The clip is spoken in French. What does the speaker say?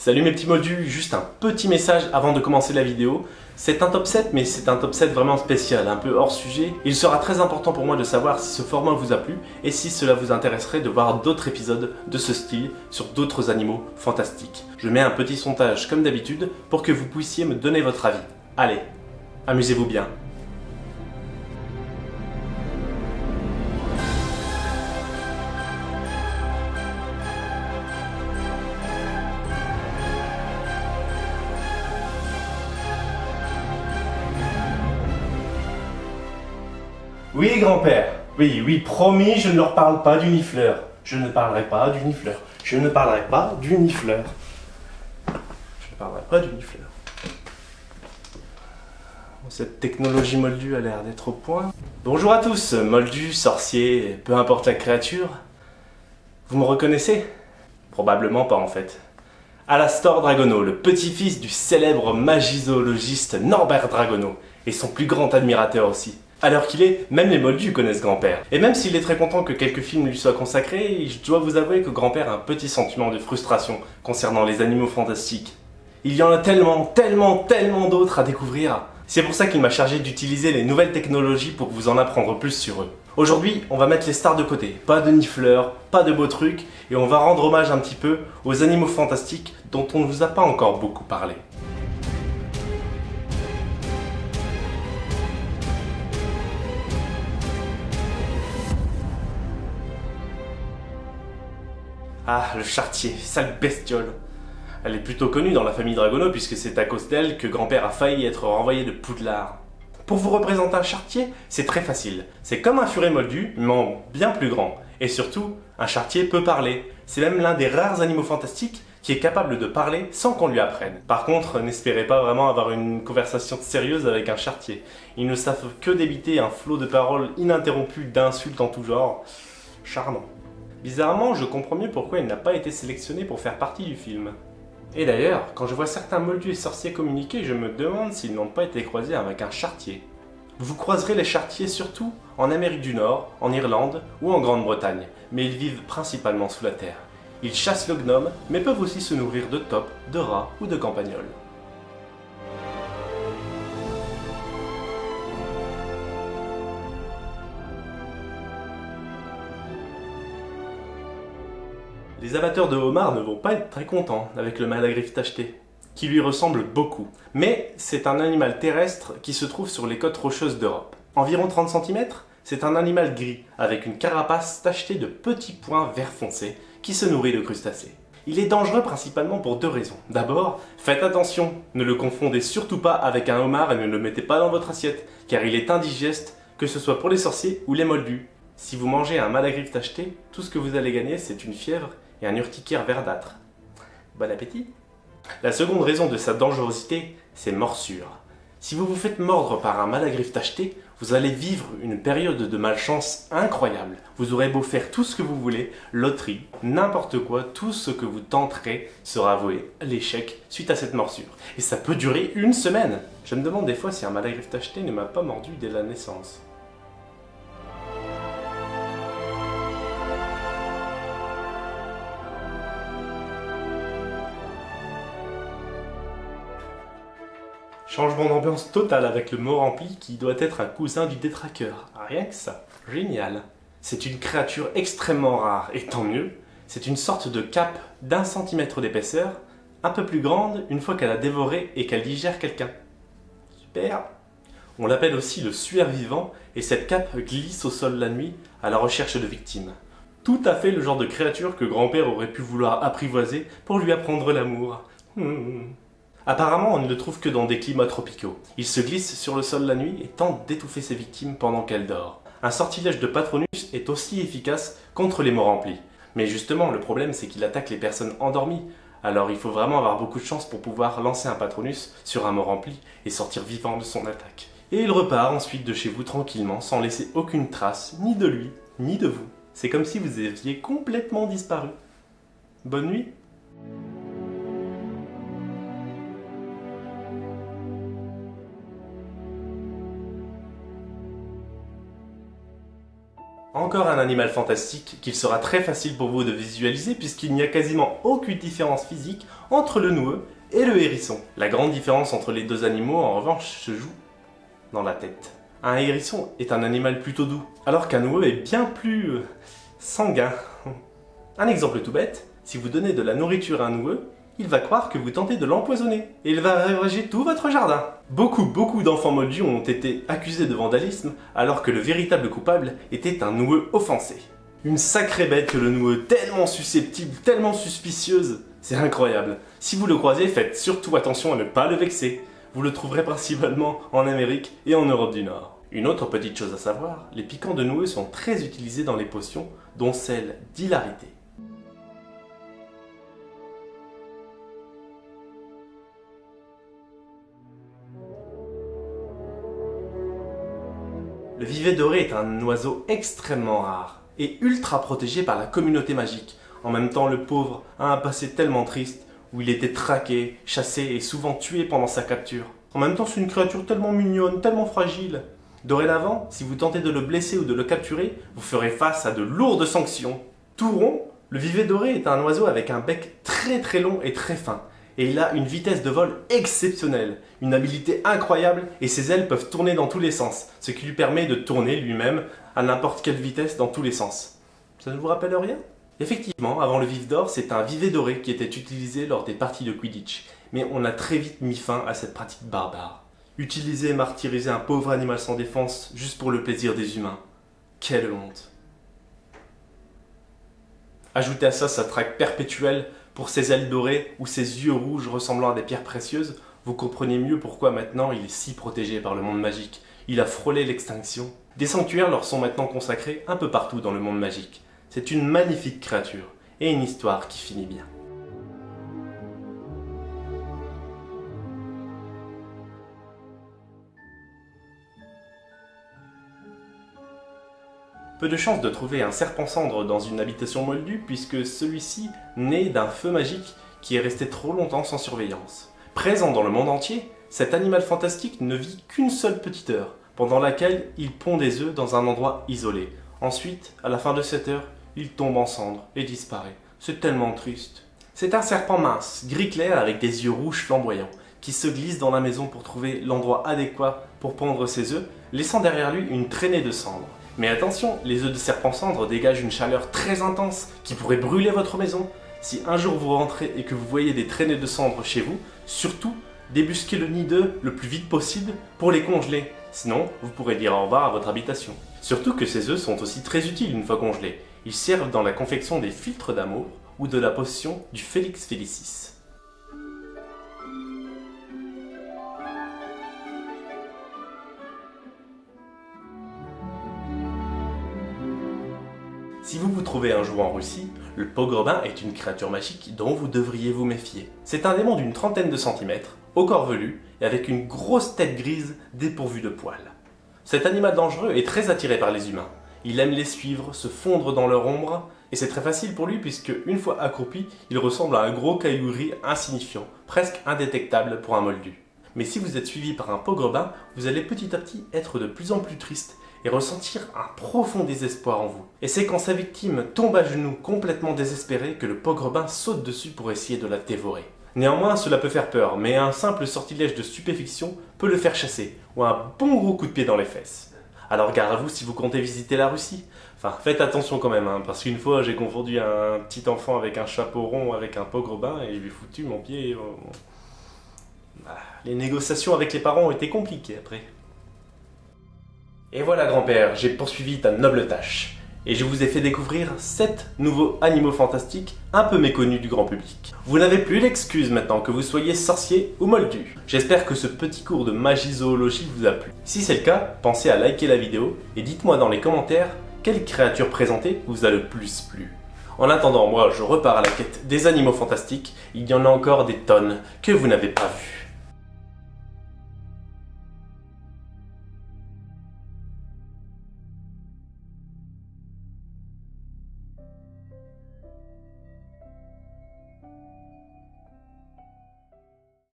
Salut mes petits moldus, juste un petit message avant de commencer la vidéo. C'est un top 7 mais c'est un top 7 vraiment spécial, un peu hors sujet. Il sera très important pour moi de savoir si ce format vous a plu et si cela vous intéresserait de voir d'autres épisodes de ce style sur d'autres animaux fantastiques. Je mets un petit sondage comme d'habitude pour que vous puissiez me donner votre avis. Allez, amusez-vous bien. Oui, grand-père. Oui, promis, je ne leur parle pas du nifleur. Je ne parlerai pas du nifleur. Je ne parlerai pas du nifleur. Je ne parlerai pas du nifleur. Cette technologie moldue a l'air d'être au point. Bonjour à tous, moldus, sorciers, peu importe la créature. Vous me reconnaissez? Probablement pas en fait. Alastor Dragono, le petit-fils du célèbre magizoologiste Norbert Dragono, et son plus grand admirateur aussi. À l'heure qu'il est, même les moldus connaissent grand-père. Et même s'il est très content que quelques films lui soient consacrés, je dois vous avouer que grand-père a un petit sentiment de frustration concernant les animaux fantastiques. Il y en a tellement d'autres à découvrir. C'est pour ça qu'il m'a chargé d'utiliser les nouvelles technologies pour vous en apprendre plus sur eux. Aujourd'hui, on va mettre les stars de côté. Pas de nifleurs, pas de beaux trucs, et on va rendre hommage un petit peu aux animaux fantastiques dont on ne vous a pas encore beaucoup parlé. Ah, le chartier, sale bestiole. Elle est plutôt connue dans la famille Dragono puisque c'est à cause d'elle que grand-père a failli être renvoyé de Poudlard. Pour vous représenter un chartier, c'est très facile. C'est comme un furet moldu, mais en bien plus grand. Et surtout, un chartier peut parler. C'est même l'un des rares animaux fantastiques qui est capable de parler sans qu'on lui apprenne. Par contre, n'espérez pas vraiment avoir une conversation sérieuse avec un chartier. Ils ne savent que débiter un flot de paroles ininterrompu d'insultes en tout genre. Charmant. Bizarrement, je comprends mieux pourquoi il n'a pas été sélectionné pour faire partie du film. Et d'ailleurs, quand je vois certains moldus et sorciers communiquer, je me demande s'ils n'ont pas été croisés avec un chartier. Vous croiserez les chartiers surtout en Amérique du Nord, en Irlande ou en Grande-Bretagne, mais ils vivent principalement sous la terre. Ils chassent le gnome, mais peuvent aussi se nourrir de taupes, de rats ou de campagnols. Les amateurs de homards ne vont pas être très contents avec le malagriffe tacheté, qui lui ressemble beaucoup. Mais c'est un animal terrestre qui se trouve sur les côtes rocheuses d'Europe. Environ 30 cm, c'est un animal gris, avec une carapace tachetée de petits points vert foncé, qui se nourrit de crustacés. Il est dangereux principalement pour deux raisons. D'abord, faites attention, ne le confondez surtout pas avec un homard et ne le mettez pas dans votre assiette, car il est indigeste, que ce soit pour les sorciers ou les moldus. Si vous mangez un malagriffe tacheté, tout ce que vous allez gagner c'est une fièvre et un urticaire verdâtre. Bon appétit! La seconde raison de sa dangerosité, c'est morsure. Si vous vous faites mordre par un malagriffe tacheté, vous allez vivre une période de malchance incroyable. Vous aurez beau faire tout ce que vous voulez, loterie, n'importe quoi, tout ce que vous tenterez sera voué à l'échec suite à cette morsure. Et ça peut durer une semaine. Je me demande des fois si un malagriffe tacheté ne m'a pas mordu dès la naissance. Changement d'ambiance total avec le mot rempli qui doit être un cousin du détraqueur. Rien que ça. Génial. C'est une créature extrêmement rare, et tant mieux. C'est une sorte de cape d'1 centimètre d'épaisseur, un peu plus grande une fois qu'elle a dévoré et qu'elle digère quelqu'un. Super. On l'appelle aussi le suaire vivant, et cette cape glisse au sol la nuit à la recherche de victimes. Tout à fait le genre de créature que grand-père aurait pu vouloir apprivoiser pour lui apprendre l'amour. Apparemment, on ne le trouve que dans des climats tropicaux. Il se glisse sur le sol la nuit et tente d'étouffer ses victimes pendant qu'elles dorment. Un sortilège de Patronus est aussi efficace contre les mots remplis. Mais justement, le problème c'est qu'il attaque les personnes endormies. Alors il faut vraiment avoir beaucoup de chance pour pouvoir lancer un Patronus sur un mot rempli et sortir vivant de son attaque. Et il repart ensuite de chez vous tranquillement sans laisser aucune trace, ni de lui, ni de vous. C'est comme si vous aviez complètement disparu. Bonne nuit. Encore un animal fantastique qu'il sera très facile pour vous de visualiser puisqu'il n'y a quasiment aucune différence physique entre le noueux et le hérisson. La grande différence entre les deux animaux en revanche se joue dans la tête. Un hérisson est un animal plutôt doux, alors qu'un noueux est bien plus sanguin. Un exemple tout bête, si vous donnez de la nourriture à un noueux, il va croire que vous tentez de l'empoisonner et il va ravager tout votre jardin. Beaucoup d'enfants moldus ont été accusés de vandalisme alors que le véritable coupable était un noueux offensé. Une sacrée bête que le noueux, tellement susceptible, tellement suspicieuse, c'est incroyable. Si vous le croisez, faites surtout attention à ne pas le vexer. Vous le trouverez principalement en Amérique et en Europe du Nord. Une autre petite chose à savoir, les piquants de noueux sont très utilisés dans les potions, dont celle d'hilarité. Le vivet doré est un oiseau extrêmement rare et ultra protégé par la communauté magique. En même temps, le pauvre a un passé tellement triste où il était traqué, chassé et souvent tué pendant sa capture. En même temps, c'est une créature tellement mignonne, tellement fragile. Dorénavant, si vous tentez de le blesser ou de le capturer, vous ferez face à de lourdes sanctions. Tout rond, le vivet doré est un oiseau avec un bec très long et très fin. Et il a une vitesse de vol exceptionnelle, une habileté incroyable et ses ailes peuvent tourner dans tous les sens, ce qui lui permet de tourner lui-même à n'importe quelle vitesse dans tous les sens. Ça ne vous rappelle rien? Effectivement, avant le vif d'or, c'est un vivet doré qui était utilisé lors des parties de Quidditch, mais on a très vite mis fin à cette pratique barbare. Utiliser et martyriser un pauvre animal sans défense juste pour le plaisir des humains. Quelle honte! Ajoutez à ça sa traque perpétuelle pour ses ailes dorées ou ses yeux rouges ressemblant à des pierres précieuses, vous comprenez mieux pourquoi maintenant il est si protégé par le monde magique. Il a frôlé l'extinction. Des sanctuaires leur sont maintenant consacrés un peu partout dans le monde magique. C'est une magnifique créature et une histoire qui finit bien. Peu de chance de trouver un serpent cendre dans une habitation moldue puisque celui-ci naît d'un feu magique qui est resté trop longtemps sans surveillance. Présent dans le monde entier, cet animal fantastique ne vit qu'une seule petite heure, pendant laquelle il pond des œufs dans un endroit isolé. Ensuite, à la fin de cette heure, il tombe en cendres et disparaît. C'est tellement triste. C'est un serpent mince, gris clair avec des yeux rouges flamboyants, qui se glisse dans la maison pour trouver l'endroit adéquat pour pondre ses œufs, laissant derrière lui une traînée de cendres. Mais attention, les œufs de serpent cendre dégagent une chaleur très intense qui pourrait brûler votre maison. Si un jour vous rentrez et que vous voyez des traînées de cendres chez vous, surtout débusquez le nid d'œufs le plus vite possible pour les congeler. Sinon, vous pourrez dire au revoir à votre habitation. Surtout que ces œufs sont aussi très utiles une fois congelés. Ils servent dans la confection des filtres d'amour ou de la potion du Felix Felicis. Si vous vous trouvez un jour en Russie, le pogrebin est une créature magique dont vous devriez vous méfier. C'est un démon d'une trentaine de centimètres, au corps velu et avec une grosse tête grise dépourvue de poils. Cet animal dangereux est très attiré par les humains. Il aime les suivre, se fondre dans leur ombre, et c'est très facile pour lui puisque, une fois accroupi, il ressemble à un gros caillou gris insignifiant, presque indétectable pour un moldu. Mais si vous êtes suivi par un pogrebin, vous allez petit à petit être de plus en plus triste et ressentir un profond désespoir en vous. Et c'est quand sa victime tombe à genoux complètement désespéré que le pogrebin saute dessus pour essayer de la dévorer. Néanmoins, cela peut faire peur, mais un simple sortilège de stupéfiction peut le faire chasser, ou un bon gros coup de pied dans les fesses. Alors gare à vous si vous comptez visiter la Russie. Enfin, faites attention quand même, parce qu'une fois j'ai confondu un petit enfant avec un chapeau rond avec un pogrebin et il lui foutu mon pied. Les négociations avec les parents ont été compliquées après. Et voilà grand-père, j'ai poursuivi ta noble tâche. Et je vous ai fait découvrir 7 nouveaux animaux fantastiques un peu méconnus du grand public. Vous n'avez plus l'excuse maintenant que vous soyez sorcier ou moldu. J'espère que ce petit cours de magie zoologie vous a plu. Si c'est le cas, pensez à liker la vidéo et dites-moi dans les commentaires quelle créature présentée vous a le plus plu. En attendant, moi je repars à la quête des animaux fantastiques, il y en a encore des tonnes que vous n'avez pas vues.